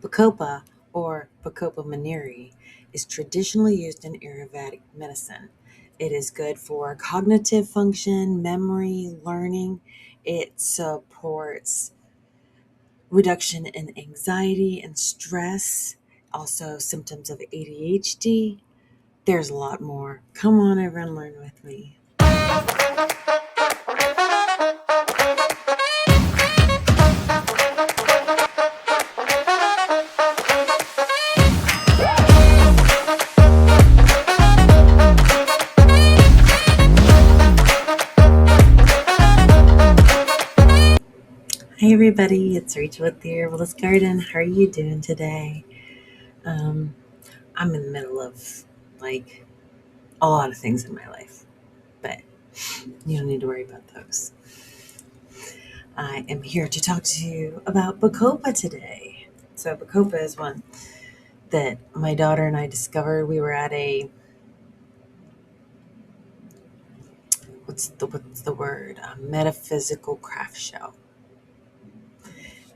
Bacopa, or Bacopa monnieri, is traditionally used in Ayurvedic medicine. It is good for cognitive function, memory, learning. It supports reduction in anxiety and stress, also symptoms of ADHD. There's a lot more. Come on over and learn with me. Hey everybody, it's Rachel with the Herbalist Garden. How are you doing today? Um, I'm in the middle of like a lot of things in my life, but you don't need to worry about those. I am here to talk to you about Bacopa today. So Bacopa is one that my daughter and I discovered. We were at a what's the word? A metaphysical craft show,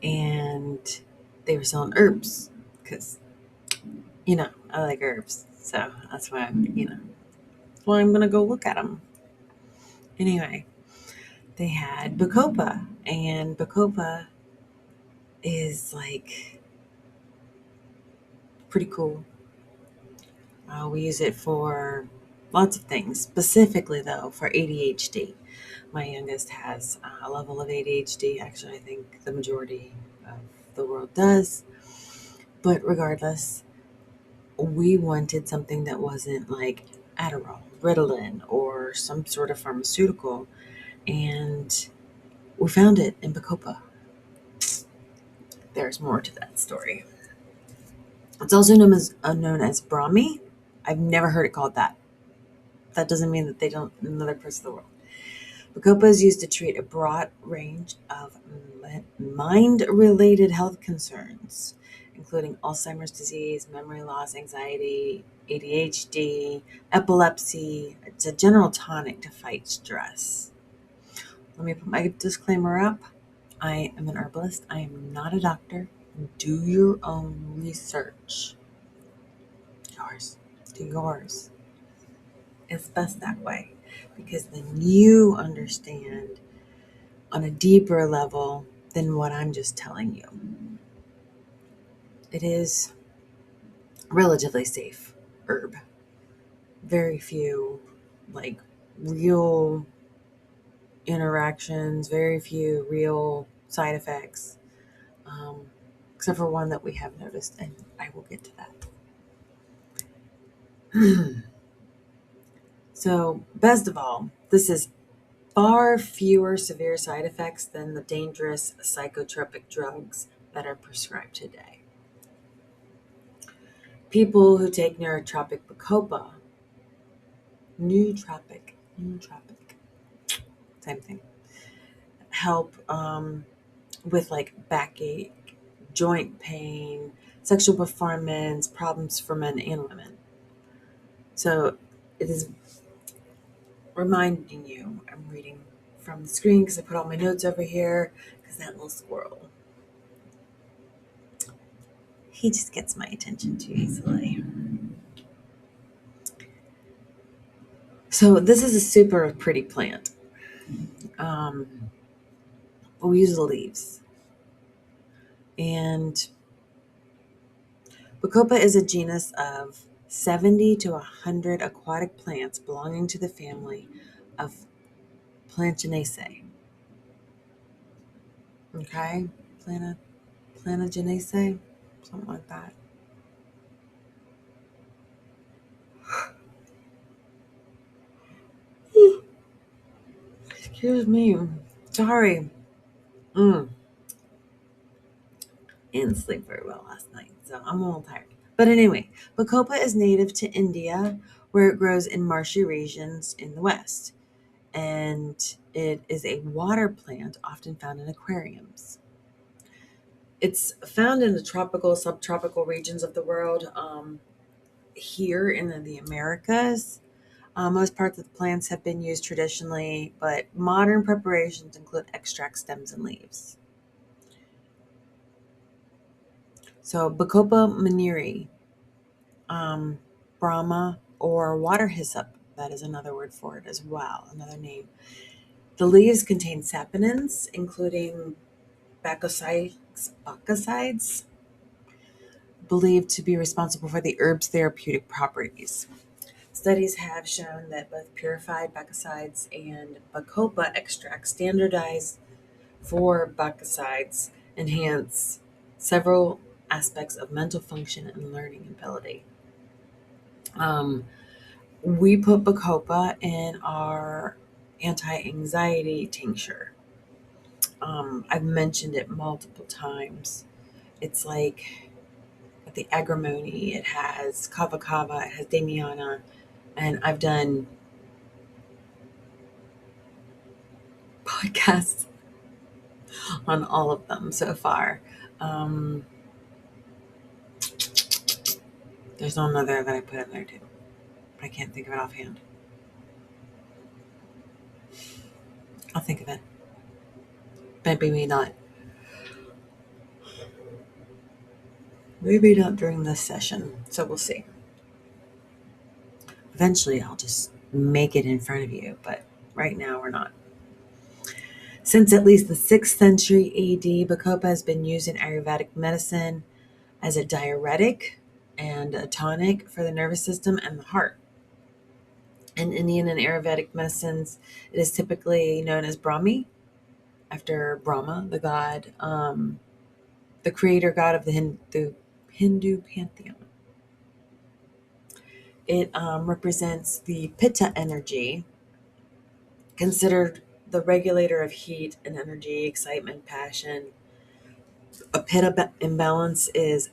and they were selling herbs because I like herbs, so that's why I'm gonna go look at them. Anyway, they had Bacopa, and Bacopa is like pretty cool. We use it for lots of things, specifically though for ADHD. My youngest has a level of ADHD. Actually, I think the majority of the world does. But regardless, we wanted something that wasn't like Adderall, Ritalin, or some sort of pharmaceutical, and we found it in Bacopa. There's more to that story. It's also known as Brahmi. I've never heard it called that. That doesn't mean that they don't in other parts of the world. Bacopa is used to treat a broad range of mind-related health concerns, including Alzheimer's disease, memory loss, anxiety, ADHD, epilepsy. It's a general tonic to fight stress. Let me put my disclaimer up. I am an herbalist. I am not a doctor. Do your own research. Do yours. It's best that way because then you understand on a deeper level than what I'm just telling you. It is relatively safe herb. Very few real interactions, very few real side effects, except for one that we have noticed, and I will get to that. So, best of all, this is far fewer severe side effects than the dangerous psychotropic drugs that are prescribed today. People who take neurotropic Bacopa, nootropic, same thing, help with like backache, joint pain, sexual performance problems for men and women. So it is reminding you, I'm reading from the screen because I put all my notes over here because that little squirrel, he just gets my attention too easily. So this is a super pretty plant. We use the leaves. And Bacopa is a genus of 70 to 100 aquatic plants belonging to the family of Plantaceae. Okay? Plantaceae? Something like that. Excuse me. Sorry. Didn't sleep very well last night, so I'm a little tired. But anyway, Bacopa is native to India, where it grows in marshy regions in the west. And it is a water plant often found in aquariums. It's found in the tropical, subtropical regions of the world. Here in the Americas, most parts of the plants have been used traditionally, but modern preparations include extract stems and leaves. So Bacopa monnieri, um, Brahma, or water hyssop, that is another word for it as well, another name. The leaves contain saponins, including bacosides, believed to be responsible for the herb's therapeutic properties. Studies have shown that both purified bacosides and Bacopa extracts standardized for bacosides enhance several aspects of mental function and learning ability. Um, we put Bacopa in our anti-anxiety tincture. I've mentioned it multiple times. It's like the agrimony, it has kava kava, it has damiana, and I've done podcasts on all of them so far. Um, there's one other that I put in there too, but I can't think of it offhand. I'll think of it. Maybe not. Maybe not during this session. So we'll see. Eventually, I'll just make it in front of you, but right now we're not. Since at least the 6th century AD, Bacopa has been used in Ayurvedic medicine as a diuretic and a tonic for the nervous system and the heart. In Indian and Ayurvedic medicines, it is typically known as Brahmi, after Brahma, the god, the creator god of the Hindu pantheon. It represents the Pitta energy, considered the regulator of heat and energy, excitement, passion. A Pitta imbalance is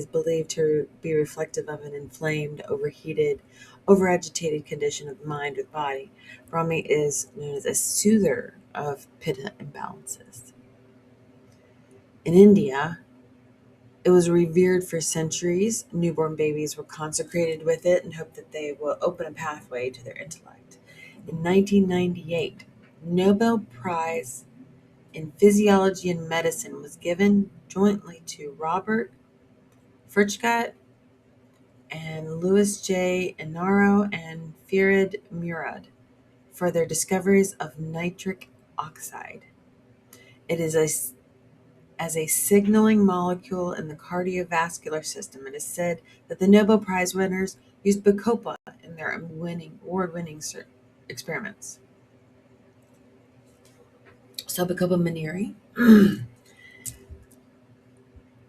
believed to be reflective of an inflamed, overheated, overagitated condition of the mind or the body. Brahmi is known as a soother of Pitta imbalances. In India, it was revered for centuries. Newborn babies were consecrated with it and hoped that they will open a pathway to their intellect. In 1998, Nobel Prize in Physiology and Medicine was given jointly to Robert Furchgott and Louis J. Inaro and Firid Murad for their discoveries of nitric oxide. It is as a signaling molecule in the cardiovascular system. It is said that the Nobel Prize winners used Bacopa in their award-winning experiments. So Bacopa monnieri,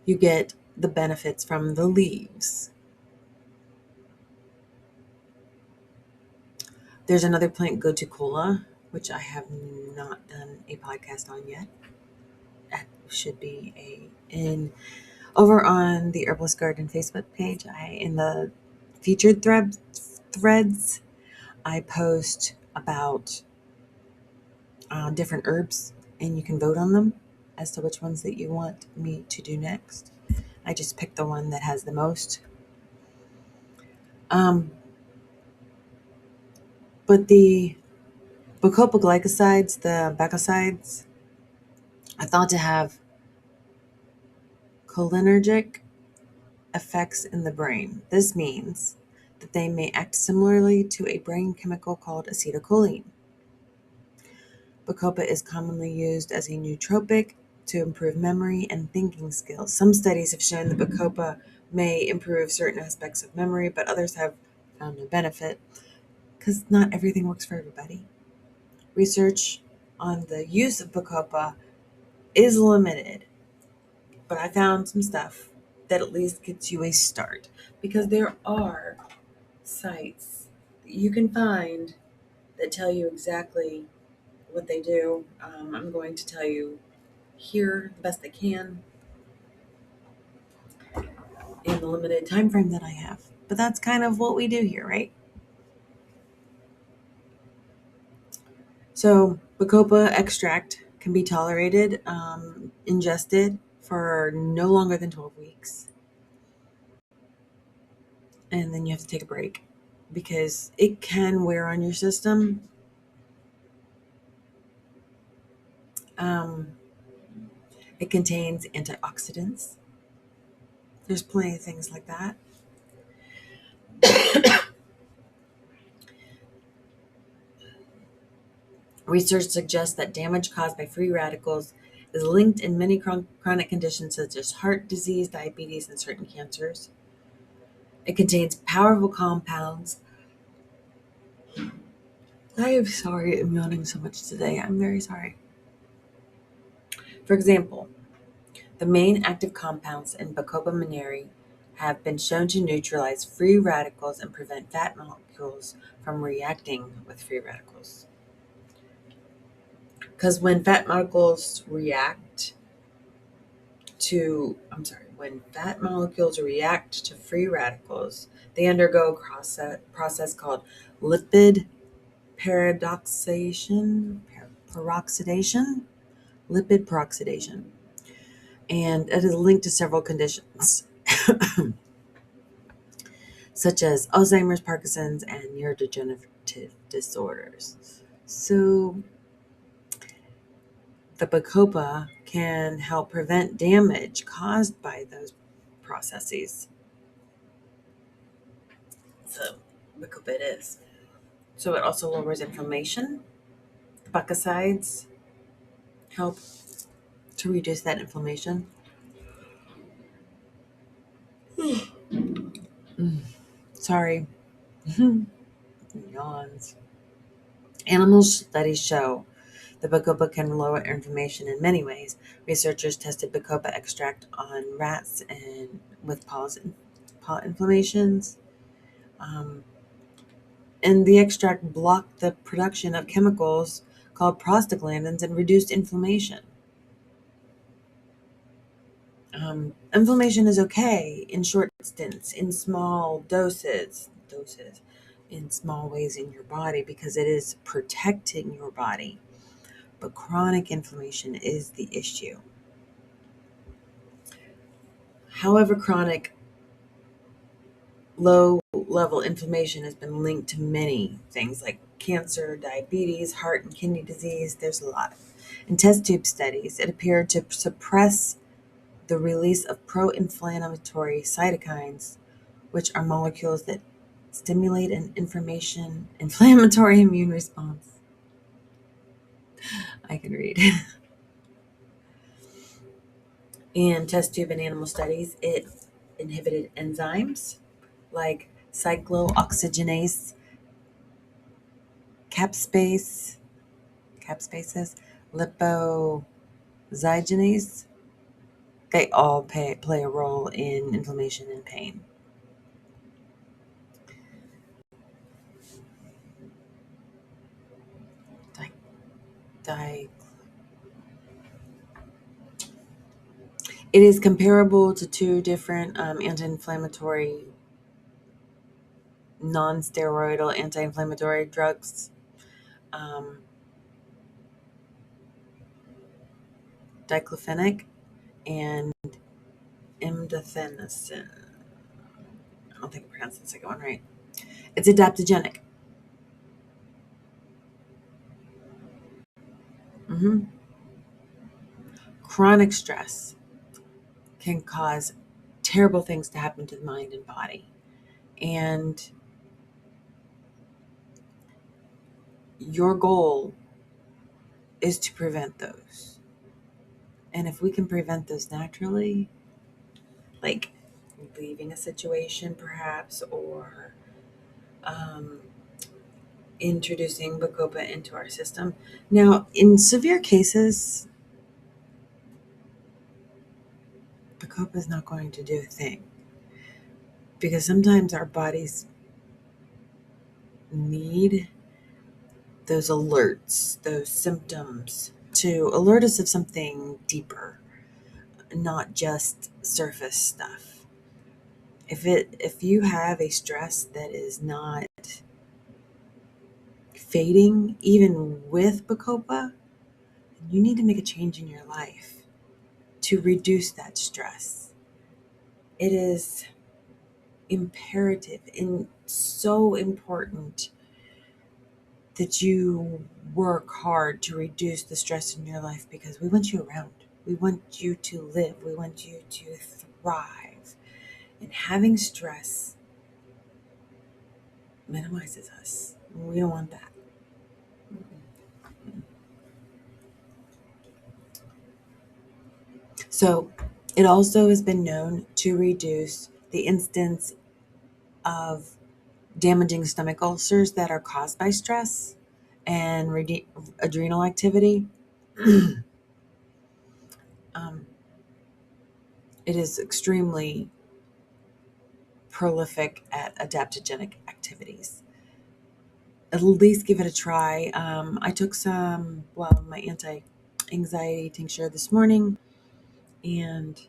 you get the benefits from the leaves. There's another plant, Gotukola, which I have not done a podcast on yet. That should be in over on the Herbalist Garden Facebook page. In the featured threads, I post about different herbs, and you can vote on them as to which ones that you want me to do next. I just picked the one that has the most. But the Bacopa glycosides, the bacosides, are thought to have cholinergic effects in the brain. This means that they may act similarly to a brain chemical called acetylcholine. Bacopa is commonly used as a nootropic to improve memory and thinking skills. Some studies have shown that Bacopa may improve certain aspects of memory, but others have found no benefit because not everything works for everybody. Research on the use of Bacopa is limited, but I found some stuff that at least gets you a start, because there are sites that you can find that tell you exactly what they do. I'm going to tell you here the best I can in the limited time frame that I have. But that's kind of what we do here, right? So Bacopa extract can be tolerated, ingested for no longer than 12 weeks. And then you have to take a break because it can wear on your system. Um, it contains antioxidants, There's plenty of things like that. Research suggests that damage caused by free radicals is linked in many chronic conditions such as heart disease, diabetes, and certain cancers. It contains powerful compounds. I am sorry I'm yawning so much today. I'm very sorry. For example, the main active compounds in Bacopa monnieri have been shown to neutralize free radicals and prevent fat molecules from reacting with free radicals. Because when fat molecules react when fat molecules react to free radicals, they undergo a process called lipid peroxidation, peroxidation, lipid peroxidation, and it is linked to several conditions, such as Alzheimer's, Parkinson's, and neurodegenerative disorders. So, the Bacopa can help prevent damage caused by those processes. So, Bacopa it is. So, it also lowers inflammation. The Bacosides help to reduce that inflammation. Sorry. Yawns. Animal studies show the Bacopa can lower inflammation in many ways. Researchers tested Bacopa extract on rats and with paw inflammations. Um, and the extract blocked the production of chemicals called prostaglandins and reduced inflammation. Inflammation is okay in short stints, in small doses, in small ways in your body because it is protecting your body. But chronic inflammation is the issue. However, chronic low level inflammation has been linked to many things like cancer, diabetes, heart and kidney disease. There's a lot. In test tube studies, it appeared to suppress the release of pro inflammatory cytokines, which are molecules that stimulate an inflammatory immune response. I can read. In test tube and animal studies, it inhibited enzymes like cyclooxygenase, capspase, capspases, lipoxygenase. They all play a role in inflammation and pain. Di- di- it is comparable to two different anti-inflammatory, non-steroidal anti-inflammatory drugs. Um, diclofenac and imdaphenacin. I don't think I pronounced the second one right. It's adaptogenic. hmm Chronic stress can cause terrible things to happen to the mind and body. And your goal is to prevent those. And if we can prevent those naturally, like leaving a situation perhaps, or um, introducing Bacopa into our system. Now, in severe cases, Bacopa is not going to do a thing because sometimes our bodies need those alerts, those symptoms to alert us of something deeper, not just surface stuff. If you have a stress that is not fading, even with Bacopa, you need to make a change in your life to reduce that stress. It is imperative and so important that you work hard to reduce the stress in your life because we want you around. We want you to live. We want you to thrive. And having stress minimizes us. We don't want that. So, it also has been known to reduce the instance of damaging stomach ulcers that are caused by stress and adrenal activity. um, it is extremely prolific at adaptogenic activities. At least give it a try. I took my anti anxiety tincture this morning, and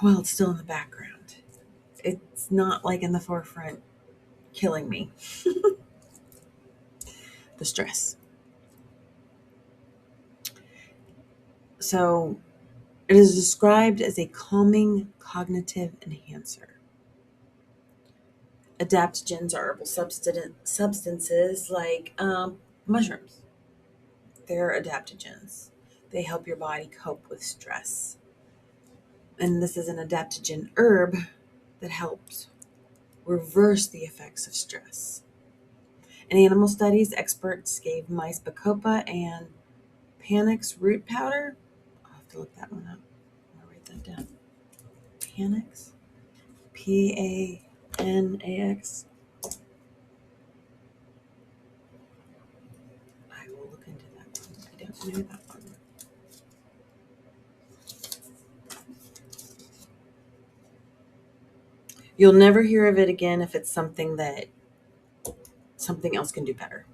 well, it's still in the background. It's not like in the forefront killing me, the stress. So it is described as a calming cognitive enhancer. Adaptogens are herbal substances like mushrooms. They're adaptogens. They help your body cope with stress. And this is an adaptogen herb that helps reverse the effects of stress. In animal studies, experts gave mice Bacopa and Panax root powder. I'll have to look that one up. I'll write that down. Panax? Panax. I will look into that one. I don't know that one. You'll never hear of it again if it's something that something else can do better.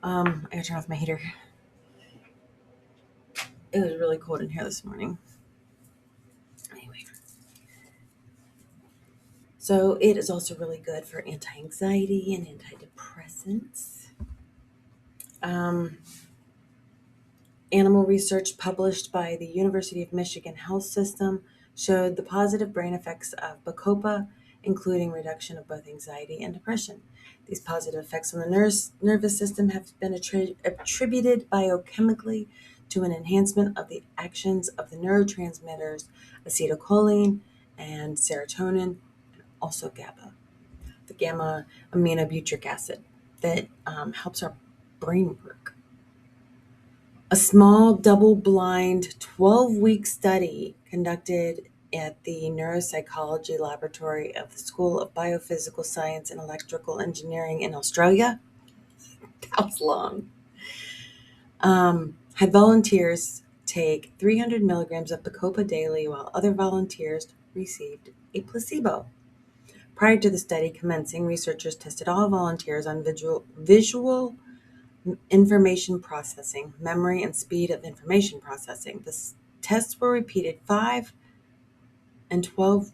I gotta turn off my heater. It was really cold in here this morning. Anyway, so it is also really good for anti-anxiety and antidepressants. Um, Animal research published by the University of Michigan Health System showed the positive brain effects of Bacopa, including reduction of both anxiety and depression. These positive effects on the nervous system have been attributed biochemically to an enhancement of the actions of the neurotransmitters acetylcholine and serotonin, and also GABA, the gamma aminobutyric acid, that helps our brain work. A small double-blind 12-week study conducted at the Neuropsychology Laboratory of the School of Biophysical Science and Electrical Engineering in Australia, that was long, had volunteers take 300 milligrams of Bacopa daily while other volunteers received a placebo. Prior to the study commencing, researchers tested all volunteers on visual information processing, memory, and speed of information processing. The tests were repeated 5 and 12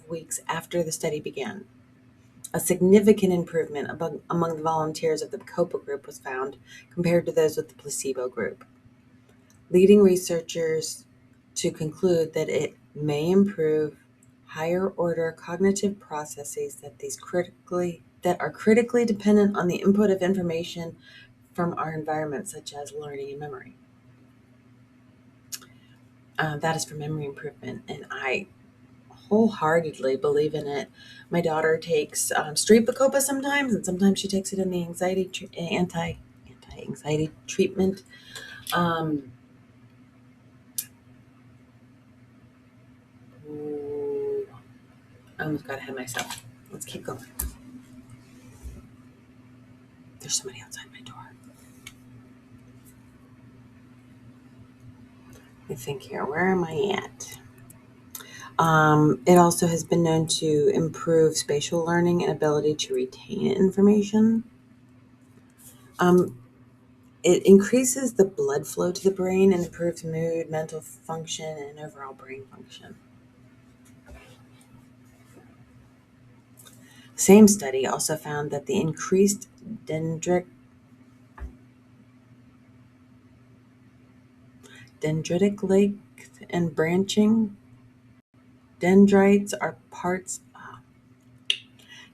weeks after the study began. A significant improvement among the volunteers of the Bacopa group was found compared to those with the placebo group, leading researchers to conclude that it may improve higher order cognitive processes that are critically dependent on the input of information from our environment, such as learning and memory. That is for memory improvement, and I wholeheartedly believe in it. My daughter takes straight Bacopa sometimes, and sometimes she takes it in the anti-anxiety treatment. Ooh, I almost got ahead of myself. Let's keep going. There's somebody outside my door. Let me think here. Where am I at? It also has been known to improve spatial learning and ability to retain information. It increases the blood flow to the brain and improves mood, mental function, and overall brain function. Same study also found that the increased dendritic length and branching dendrites are parts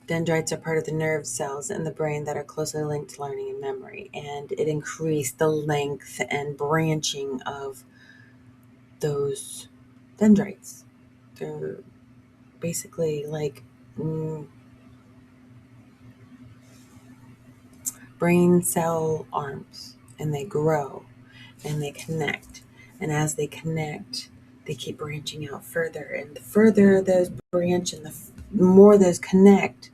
Dendrites are part of the nerve cells in the brain that are closely linked to learning and memory, and it increased the length and branching of those dendrites. They're basically like brain cell arms, and they grow and they connect. And as they connect, they keep branching out further. And the further those branch and the more those connect,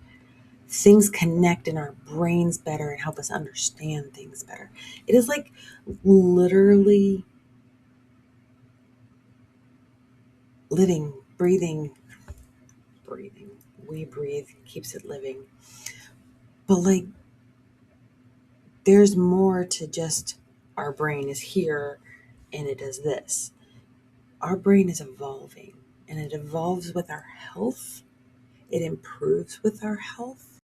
things connect in our brains better and help us understand things better. It is like literally living, breathing. We breathe, keeps it living. But like, there's more to just our brain is here and it does this. Our brain is evolving, and it evolves with our health. It improves with our health.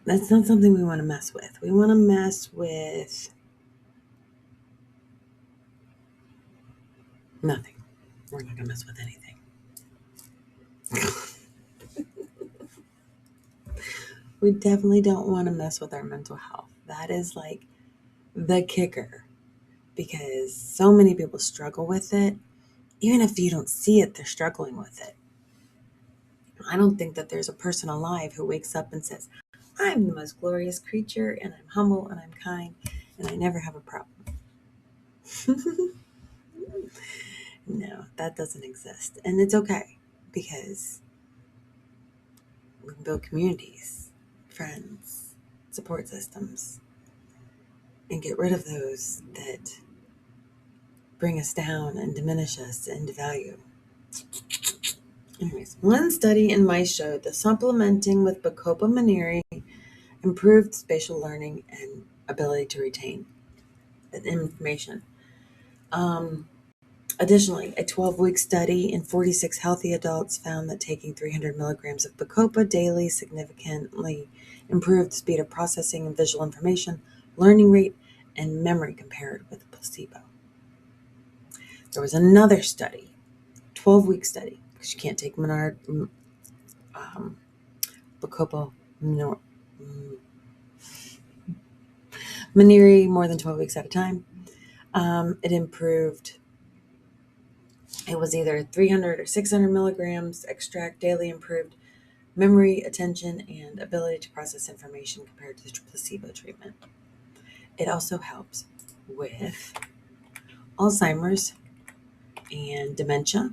That's not something we want to mess with. We want to mess with nothing. We're not going to mess with anything. We definitely don't want to mess with our mental health. That is like the kicker, because so many people struggle with it. Even if you don't see it, they're struggling with it. I don't think that there's a person alive who wakes up and says, I'm the most glorious creature, and I'm humble, and I'm kind, and I never have a problem. No, that doesn't exist. And it's okay, because we can build communities, friends, support systems, and get rid of those that bring us down and diminish us and devalue. Anyways, one study in mice showed that supplementing with Bacopa monnieri improved spatial learning and ability to retain information. Um, Additionally, a 12-week study in 46 healthy adults found that taking 300 milligrams of Bacopa daily significantly improved the speed of processing and visual information, learning rate, and memory compared with placebo. There was another study, 12-week study, because you can't take Bacopa monnieri more than 12 weeks at a time. It improved. It was either 300 or 600 milligrams extract daily improved memory, attention, and ability to process information compared to the placebo treatment. It also helps with Alzheimer's and dementia.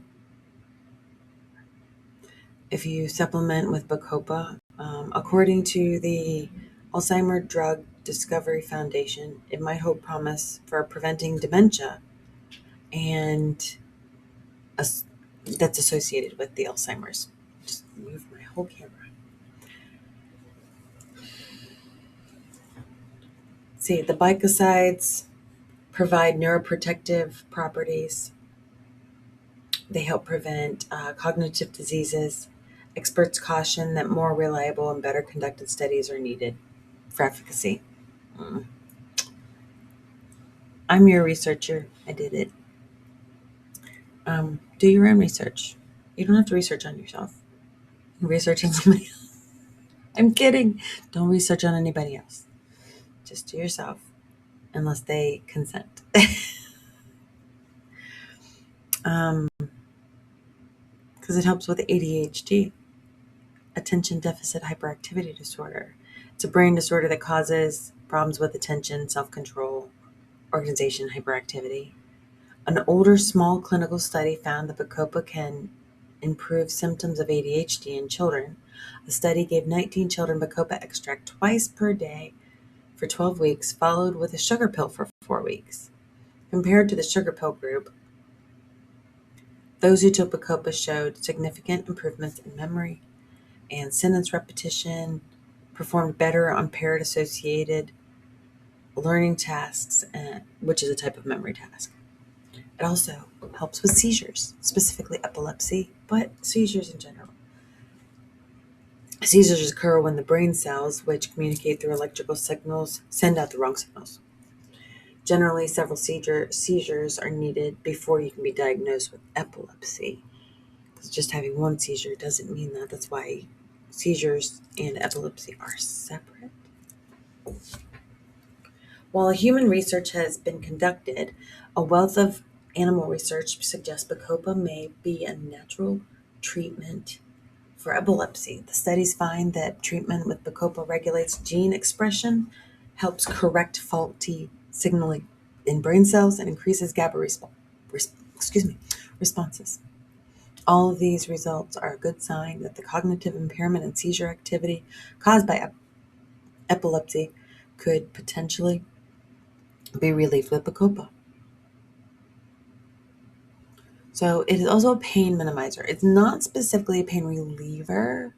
If you supplement with Bacopa, according to the Alzheimer Drug Discovery Foundation, it might hold promise for preventing dementia and that's associated with the Alzheimer's. Just move my whole camera. See, the bicosides provide neuroprotective properties. They help prevent cognitive diseases. Experts caution that more reliable and better conducted studies are needed for efficacy. Mm. I'm your researcher. I did it. Do your own research. You don't have to research on yourself. Research on somebody else. I'm kidding. Don't research on anybody else. Just do yourself, unless they consent. Because it helps with ADHD, attention deficit hyperactivity disorder. It's a brain disorder that causes problems with attention, self-control, organization, hyperactivity. An older small clinical study found that Bacopa can improve symptoms of ADHD in children. The study gave 19 children Bacopa extract twice per day for 12 weeks, followed with a sugar pill for 4 weeks. Compared to the sugar pill group, those who took Bacopa showed significant improvements in memory and sentence repetition, performed better on parrot-associated learning tasks, which is a type of memory task. It also helps with seizures, specifically epilepsy, but seizures in general. Seizures occur when the brain cells, which communicate through electrical signals, send out the wrong signals. Generally, several seizures are needed before you can be diagnosed with epilepsy. Because just having one seizure doesn't mean that. That's why seizures and epilepsy are separate. While human research has been conducted, a wealth of animal research suggests Bacopa may be a natural treatment for epilepsy. The studies find that treatment with Bacopa regulates gene expression, helps correct faulty signaling in brain cells, and increases GABA responses. All of these results are a good sign that the cognitive impairment and seizure activity caused by epilepsy could potentially be relieved with Bacopa. So it is also a pain minimizer. It's not specifically a pain reliever,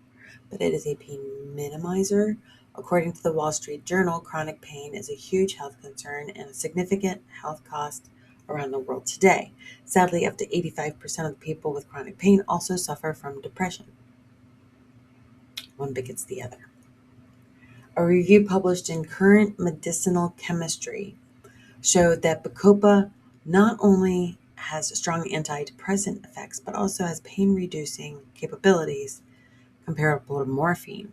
but it is a pain minimizer. According to the Wall Street Journal, chronic pain is a huge health concern and a significant health cost around the world today. Sadly, up to 85% of the people with chronic pain also suffer from depression. One begets the other. A review published in Current Medicinal Chemistry showed that Bacopa not only has strong antidepressant effects, but also has pain-reducing capabilities comparable to morphine.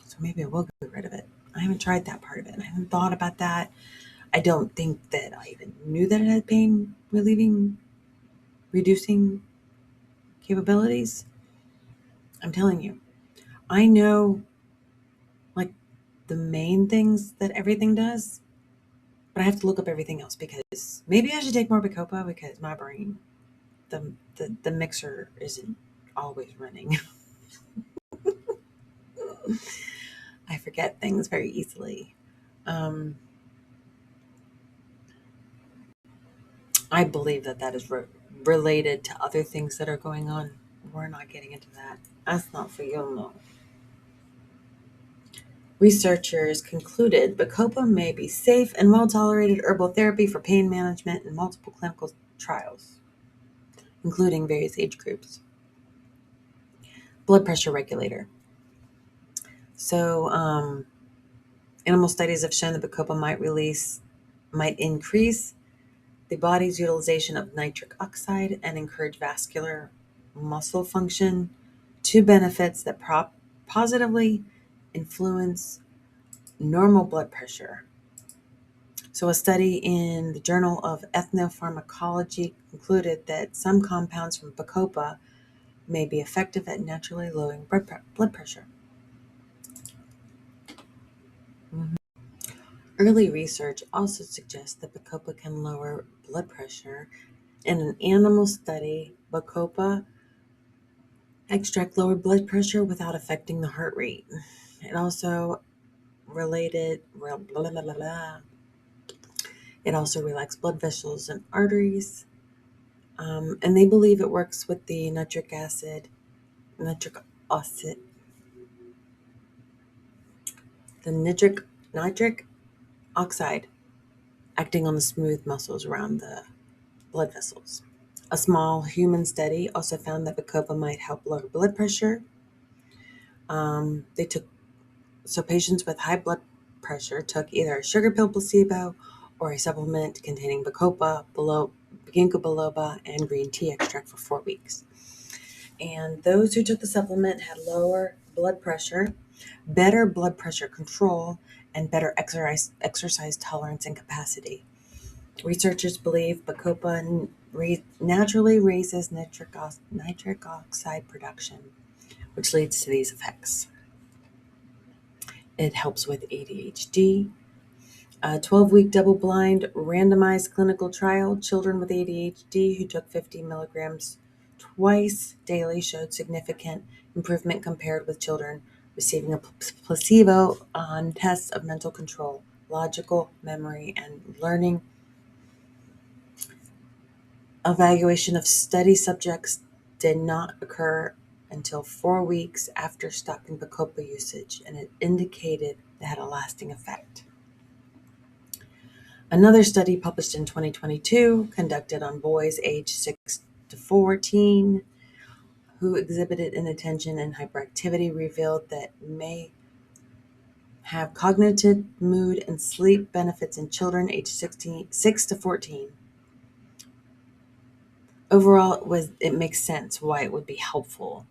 So maybe I will get rid of it. I haven't tried that part of it. I haven't thought about that. I don't think that I even knew that it had pain relieving, reducing capabilities. I'm telling you, I know like the main things that everything does, but I have to look up everything else because maybe I should take more Bacopa because my brain, the mixer isn't always running. I forget things very easily. Um, I believe that that is related to other things that are going on. We're not getting into that. That's not for you, no. Researchers concluded Bacopa may be safe and well tolerated herbal therapy for pain management in multiple clinical trials, including various age groups. Blood pressure regulator. So, animal studies have shown that Bacopa might increase the body's utilization of nitric oxide and encourage vascular muscle function, two benefits that positively influence normal blood pressure. So, a study in the Journal of Ethnopharmacology concluded that some compounds from Bacopa may be effective at naturally lowering blood pressure. Mhm. Early research also suggests that Bacopa can lower blood pressure. In an animal study, Bacopa extract lowered blood pressure without affecting the heart rate. It also related blah, blah, blah, blah. It also relaxed blood vessels and arteries. And they believe it works with the nitric acid, the nitric oxide acting on the smooth muscles around the blood vessels. A small human study also found that Bacopa might help lower blood pressure. They took So patients with high blood pressure took either a sugar pill placebo or a supplement containing Bacopa, ginkgo biloba, and green tea extract for 4 weeks. And those who took the supplement had lower blood pressure, better blood pressure control, and better exercise tolerance and capacity. Researchers believe Bacopa naturally raises nitric oxide production, which leads to these effects. It helps with ADHD. A 12-week double-blind randomized clinical trial, children with ADHD who took 50 milligrams twice daily showed significant improvement compared with children receiving a placebo on tests of mental control, logical memory, and learning. Evaluation of study subjects did not occur until 4 weeks after stopping Bacopa usage, and it indicated it had a lasting effect. Another study published in 2022, conducted on boys aged 6 to 14 who exhibited inattention and hyperactivity, revealed that may have cognitive, mood, and sleep benefits in children aged 6 to 14. Overall, it makes sense why it would be helpful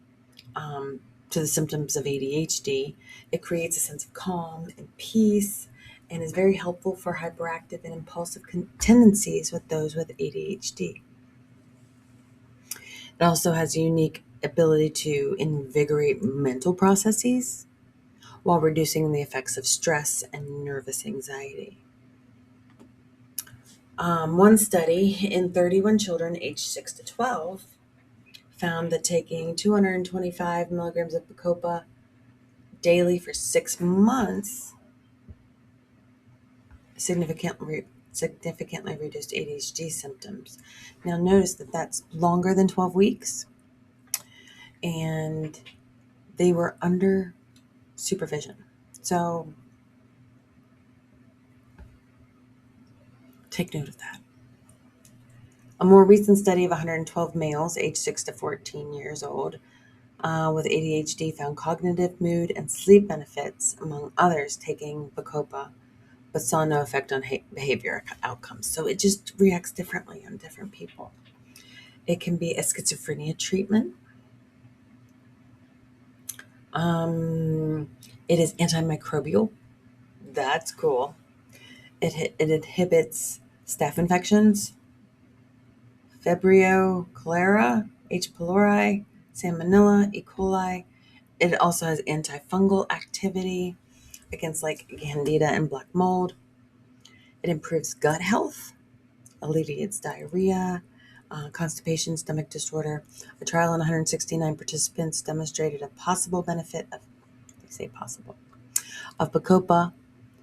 to the symptoms of ADHD. It creates a sense of calm and peace and is very helpful for hyperactive and impulsive tendencies with those with ADHD. It also has a unique ability to invigorate mental processes while reducing the effects of stress and nervous anxiety. One study in 31 children aged 6 to 12 found that taking 225 milligrams of Bacopa daily for 6 months significantly reduced ADHD symptoms. Now, notice that that's longer than 12 weeks, and they were under supervision. So, take note of that. A more recent study of 112 males aged 6 to 14 years old with ADHD found cognitive, mood, and sleep benefits, among others, taking Bacopa, but saw no effect on behavior outcomes. So it just reacts differently on different people. It can be a schizophrenia treatment. Um, it is antimicrobial. That's cool. It inhibits staph infections, Vibrio cholera, H. pylori, Salmonella, E. coli. It also has antifungal activity against like candida and black mold. It improves gut health, alleviates diarrhea, constipation, stomach disorder. A trial on 169 participants demonstrated a possible benefit of, they say possible, of Bacopa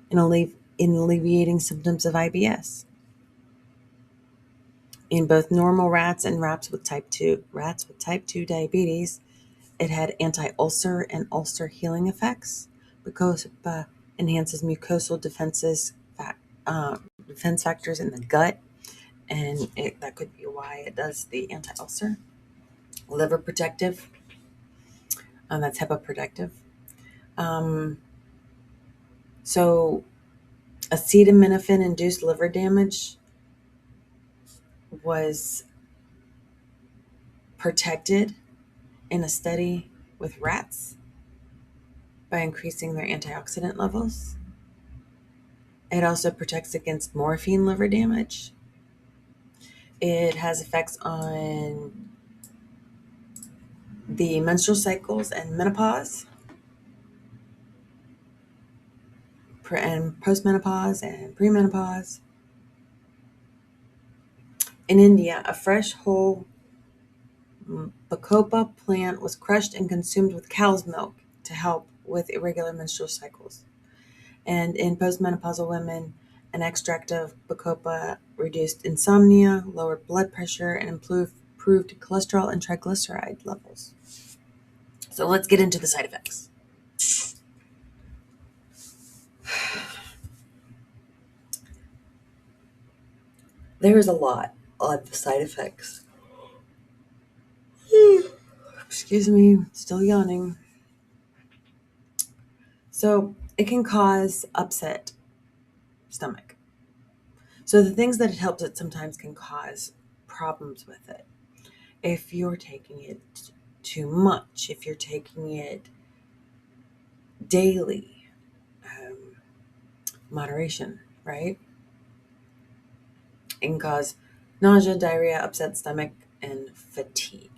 in alleviating symptoms of IBS. In both normal rats and rats with type 2 diabetes, it had anti-ulcer and ulcer healing effects. Bacopa enhances mucosal defense factors in the gut, and that could be why it does the anti-ulcer. Liver protective, that's hepaprotective. Um, so acetaminophen-induced liver damage was protected in a study with rats by increasing their antioxidant levels. It also protects against morphine liver damage. It has effects on the menstrual cycles and menopause, and postmenopause and premenopause. In India, a fresh whole Bacopa plant was crushed and consumed with cow's milk to help with irregular menstrual cycles. And in postmenopausal women, an extract of Bacopa reduced insomnia, lowered blood pressure, and improved cholesterol and triglyceride levels. So let's get into the side effects. There is a lot of side effects. Excuse me, still yawning. So it can cause upset stomach. So the things that it helps it sometimes can cause problems with it. If you're taking it too much, if you're taking it daily, um, moderation, right? It can cause nausea, diarrhea, upset stomach, and fatigue.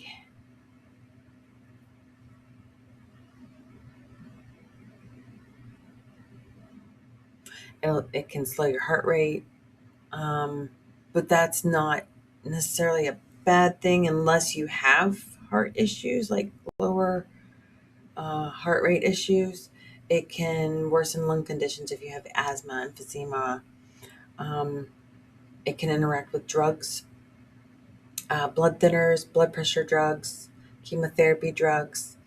It can slow your heart rate, um, but that's not necessarily a bad thing unless you have heart issues like lower heart rate issues. It can worsen lung conditions if you have asthma, emphysema. Um, it can interact with drugs, blood thinners, blood pressure drugs, chemotherapy drugs.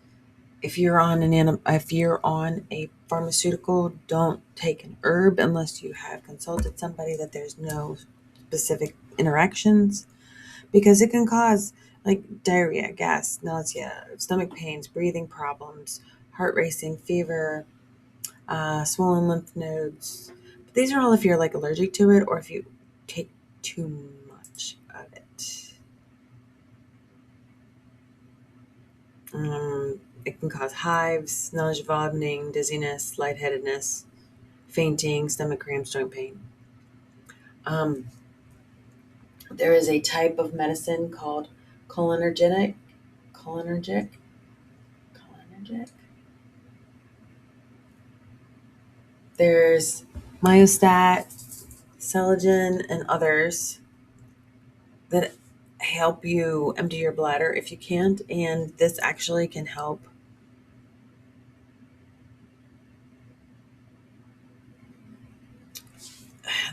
If you're on a pharmaceutical, don't take an herb unless you have consulted somebody that there's no specific interactions, because it can cause like diarrhea, gas, nausea, stomach pains, breathing problems, heart racing, fever, swollen lymph nodes. But these are all if you're like allergic to it or if you take too much of it. It can cause hives, nausea, vomiting, dizziness, lightheadedness, fainting, stomach cramps, joint pain. Um, there is a type of medicine called cholinergic, cholinergic, cholinergic. There's myostat, Selagen, and others that help you empty your bladder if you can't. And this actually can help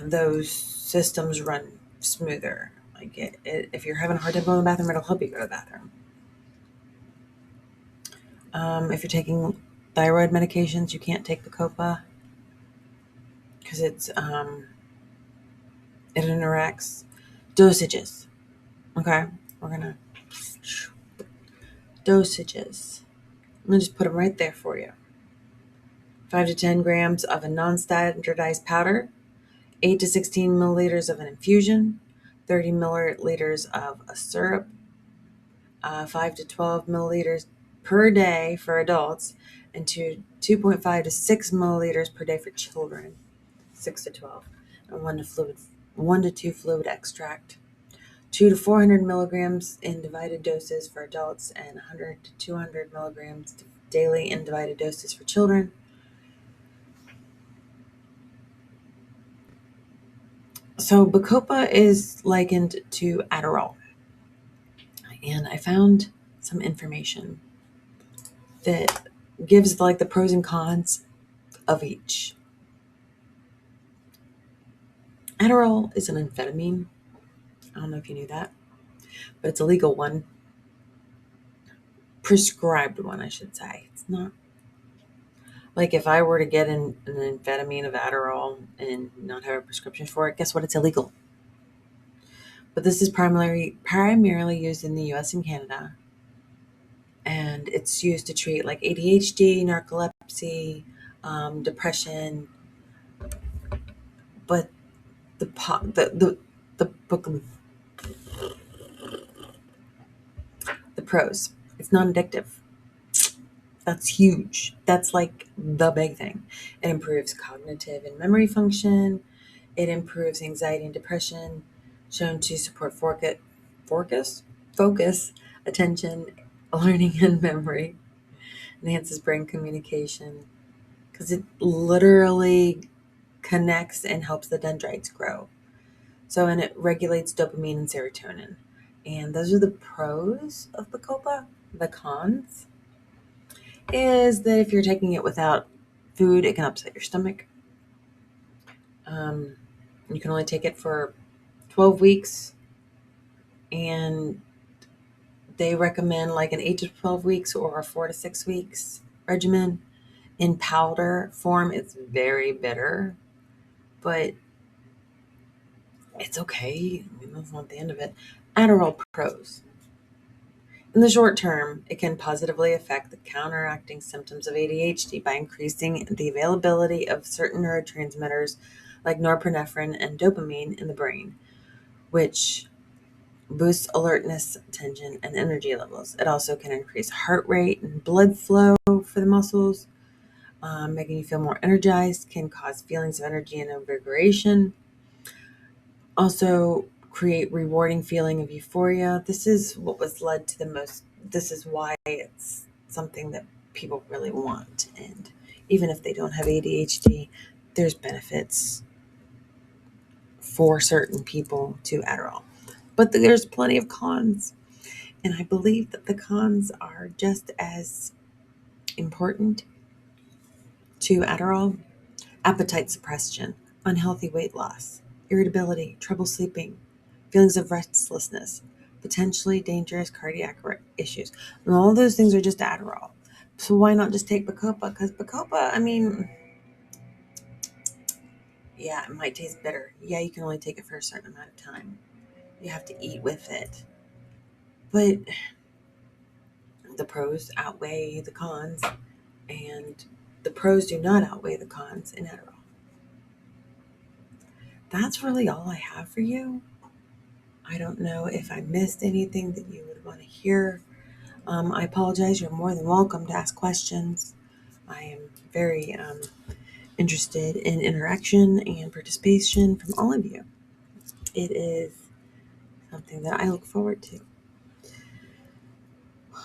those systems run smoother. Like if you're having a hard time going to the bathroom, it'll help you go to the bathroom. If you're taking thyroid medications, you can't take Bacopa because it interacts dosages. Okay, we're gonna dosages. I'm gonna just put them right there for you. 5 to 10 grams of a non-standardized powder, 8 to 16 milliliters of an infusion, 30 milliliters of a syrup, 5 to 12 milliliters per day for adults, and 2.5 to 6 milliliters per day for children, 6 to 12, and 1 to 2 fluid extract. 2 to 400 milligrams in divided doses for adults, and 100 to 200 milligrams daily in divided doses for children. So Bacopa is likened to Adderall, and I found some information that gives like the pros and cons of each. Adderall is an amphetamine. I don't know if you knew that, but it's a legal one, prescribed one, I should say. It's not like if I were to get an amphetamine of Adderall and not have a prescription for it, guess what? It's illegal. But this is primarily used in the US and Canada, and it's used to treat like ADHD, narcolepsy, depression. But the po- the book the pros, it's non-addictive. That's huge. That's like the big thing. It improves cognitive and memory function. It improves anxiety and depression, shown to support focus, attention, learning, and memory. Enhances brain communication because it literally connects and helps the dendrites grow. So, and it regulates dopamine and serotonin. And those are the pros of Bacopa. The cons is that if you're taking it without food, it can upset your stomach. Um, you can only take it for 12 weeks, and they recommend like an 8 to 12 weeks or a 4 to 6 weeks regimen. In powder form, it's very bitter, but it's okay. I mean, that's not the end of it. Adderall pros. In the short term, it can positively affect the counteracting symptoms of ADHD by increasing the availability of certain neurotransmitters like norepinephrine and dopamine in the brain, which boosts alertness, attention, and energy levels. It also can increase heart rate and blood flow for the muscles, making you feel more energized, can cause feelings of energy and invigoration. Also create rewarding feeling of euphoria. This is what was led to the most, this is why it's something that people really want. And even if they don't have ADHD, there's benefits for certain people to Adderall. But there's plenty of cons. And I believe that the cons are just as important to Adderall: appetite suppression, unhealthy weight loss, irritability, trouble sleeping, feelings of restlessness, potentially dangerous cardiac issues. And all those things are just Adderall. So why not just take Bacopa? Because Bacopa, I mean, yeah, it might taste bitter. Yeah, you can only take it for a certain amount of time. You have to eat with it. But the pros outweigh the cons, and the pros do not outweigh the cons in Adderall. That's really all I have for you. I don't know if I missed anything that you would want to hear. I apologize. You're more than welcome to ask questions. I am very interested in interaction and participation from all of you. It is something that I look forward to.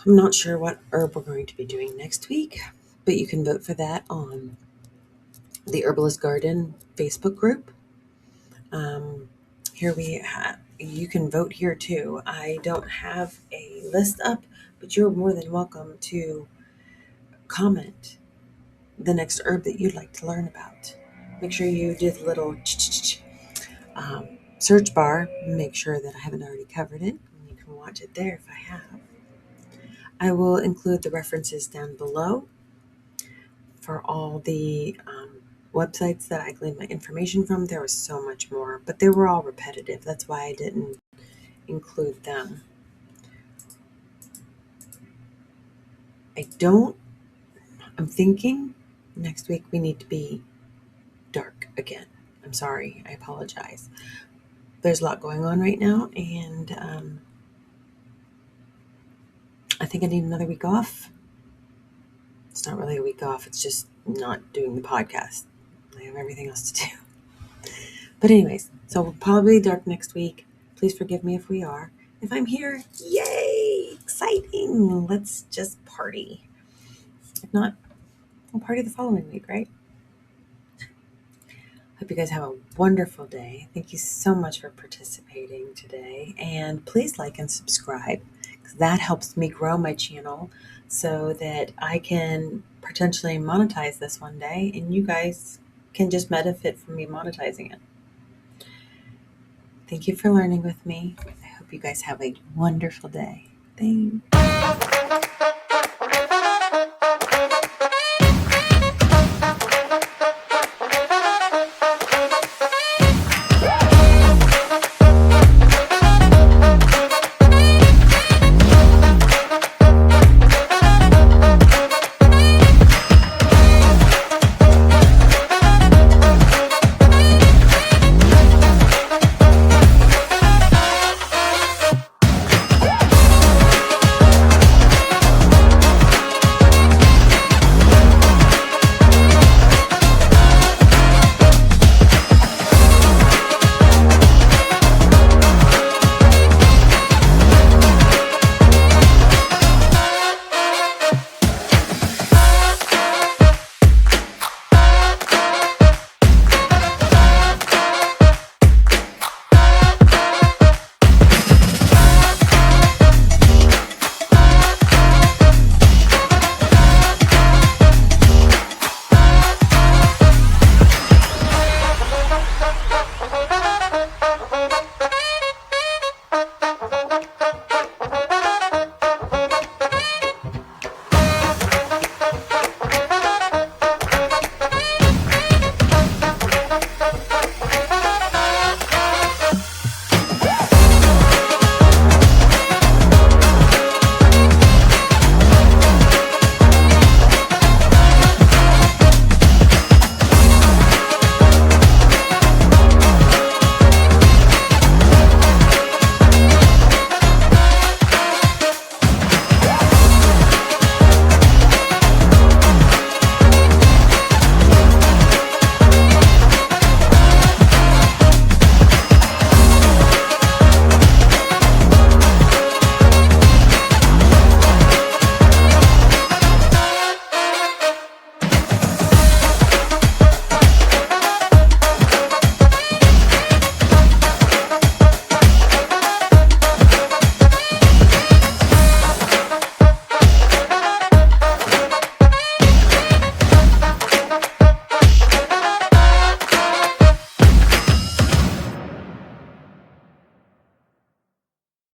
I'm not sure what herb we're going to be doing next week, but you can vote for that on the Herbalist Garden Facebook group. Here we have, you can vote here too. I don't have a list up, but you're more than welcome to comment the next herb that you'd like to learn about. Make sure you do the little search bar. Make sure that I haven't already covered it. You can watch it there if I have. I will include the references down below for all the websites that I gleaned my information from. There was so much more, but they were all repetitive. That's why I didn't include them. I'm thinking next week we need to be dark again. I'm sorry. I apologize. There's a lot going on right now, and I think I need another week off. It's not really a week off. It's just not doing the podcast. I have everything else to do. But anyways, so we'll probably be dark next week. Please forgive me if we are. If I'm here, yay! Exciting! Let's just party. If not, we'll party the following week, right? Hope you guys have a wonderful day. Thank you so much for participating today. And please like and subscribe, because that helps me grow my channel so that I can potentially monetize this one day and you guys can just benefit from me monetizing it. Thank you for learning with me. I hope you guys have a wonderful day. Thanks.